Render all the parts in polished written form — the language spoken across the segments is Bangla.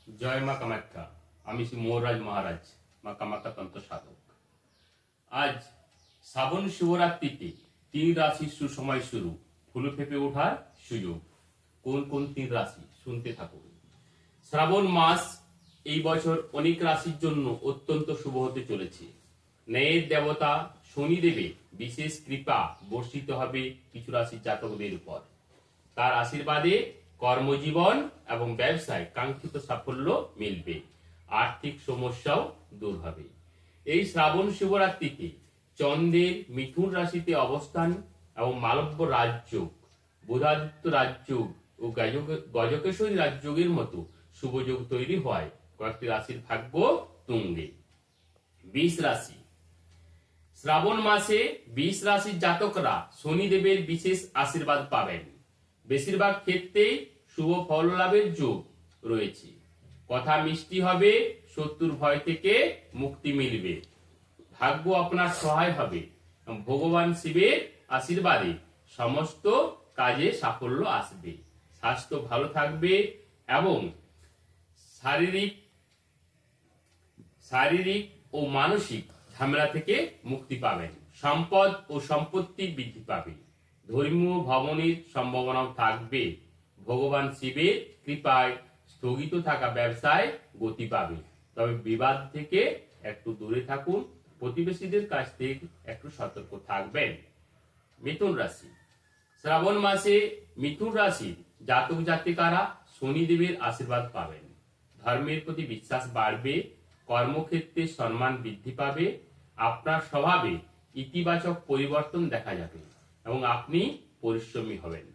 জয় মা কামাখ্যা। আমি শ্রী মোহরাজ মহারাজ, মা কামাখ্যা তন্ত্র সাধক। আজ শ্রাবণ শিবরাত্রিতে 3 রাশির সুসময় শুরু, ফুলে ফেপে ওঠার সুযোগ। কোন কোন 3 রাশি শুনতে থাকুন। শ্রাবণ মাস এই বছর অনেক রাশির জন্য অত্যন্ত শুভ হতে চলেছে। ন্যায়ের দেবতা শনিদেবের বিশেষ কৃপা বর্ষিত হবে কিছু রাশির জাতকদের উপর। তার আশীর্বাদে কর্মজীবন এবং ব্যবসায় কাঙ্ক্ষিত সাফল্য মিলবে, আর্থিক সমস্যাও দূর হবে। এই শ্রাবণ শিবরাত্রিতে চন্দ্রের মিথুন রাশিতে অবস্থান এবং মালব্য রাজযোগ, বুধাদিত্য রাজযোগ ও গজকেশরী রাজযোগের মতো শুভযোগ তৈরি হয় কয়েকটি রাশির ভাগ্য তুঙ্গে। 20 রাশি। শ্রাবণ মাসে 20 রাশির জাতকরা শনিদেবের বিশেষ আশীর্বাদ পাবেন। বেশিরভাগ ক্ষেত্রে শুভ ফল লাভের যোগ রয়েছে। কথা মিষ্টি হবে, শত্রুর ভয় থেকে মুক্তি মিলবে, ভাগ্য আপনার সহায় হবে। ভগবান শিবের আশীর্বাদে সমস্ত কাজে সাফল্য আসবে। স্বাস্থ্য ভালো থাকবে এবং শারীরিক ও মানসিক ঝামেলা থেকে মুক্তি পাবেন। সম্পদ ও সম্পত্তি বৃদ্ধি পাবে। ধর্মীয় ভ্রমণের সম্ভাবনাও থাকবে। ভগবান শিবের কৃপায় স্থগিত থাকা ব্যবসায় গতি পাবে। তবে বিবাদ থেকে একটু দূরে থাকুন, প্রতিবেশীদের কাছ থেকে একটু সতর্ক থাকবেন। মিথুন রাশি। শ্রাবণ মাসে মিথুন রাশির জাতক জাতিকারা শনিদেবের আশীর্বাদ পাবেন। ধর্মের প্রতি বিশ্বাস বাড়বে, কর্মক্ষেত্রে সম্মান বৃদ্ধি পাবে, আপনার স্বভাবে ইতিবাচক পরিবর্তন দেখা যাবে এবং আপনি পরিশ্রমী হবেন।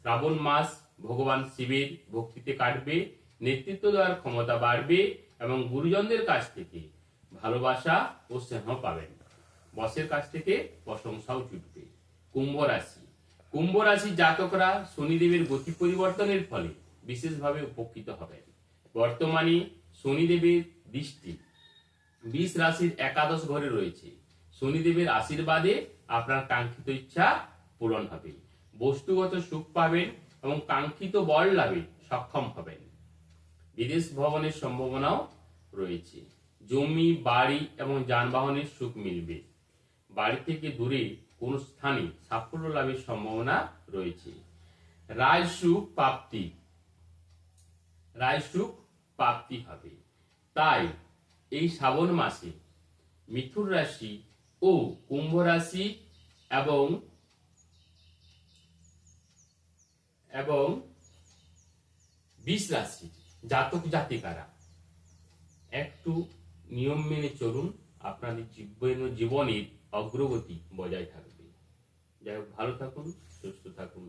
শ্রাবণ মাস ভগবান শিবের ভক্তিতে কাটবে, নেতৃত্ব দেওয়ার ক্ষমতা বাড়বে এবং গুরুজনদের কাছ থেকে ভালোবাসা ও স্নেহ পাবেন। বসের কাছ থেকে প্রশংসাও জুটবে। কুম্ভ রাশি। কুম্ভ রাশির জাতকরা শনিদেবের গতি পরিবর্তনের ফলে বিশেষভাবে উপকৃত হবেন। বর্তমানে শনিদেবের দৃষ্টি 20 রাশির একাদশ ঘরে রয়েছে। শনিদেবের আশীর্বাদে আপনার কাঙ্ক্ষিত ইচ্ছা পূরণ হবে, বস্তুগত সুখ পাবেন এবং কাঙ্ক্ষিত বর লাভে সক্ষম হবেন। বিদেশ ভ্রমণের সম্ভাবনাও রয়েছে। জমি, বাড়ি এবং যানবাহনের সুখ মিলবে। বাড়ি থেকে দূরে কোন স্থানে সাফল্য লাভের সম্ভাবনা রয়েছে। রাজসুখ প্রাপ্তি হবে। তাই এই শ্রাবণ মাসে মিথুন রাশি ও কুম্ভ রাশি এবং 20 রাশির জাতক জাতিকারা একটু নিয়ম মেনে চলুন, আপনাদের জীবনের অগ্রগতি বজায় থাকবে। যাই হোক, ভালো থাকুন, সুস্থ থাকুন।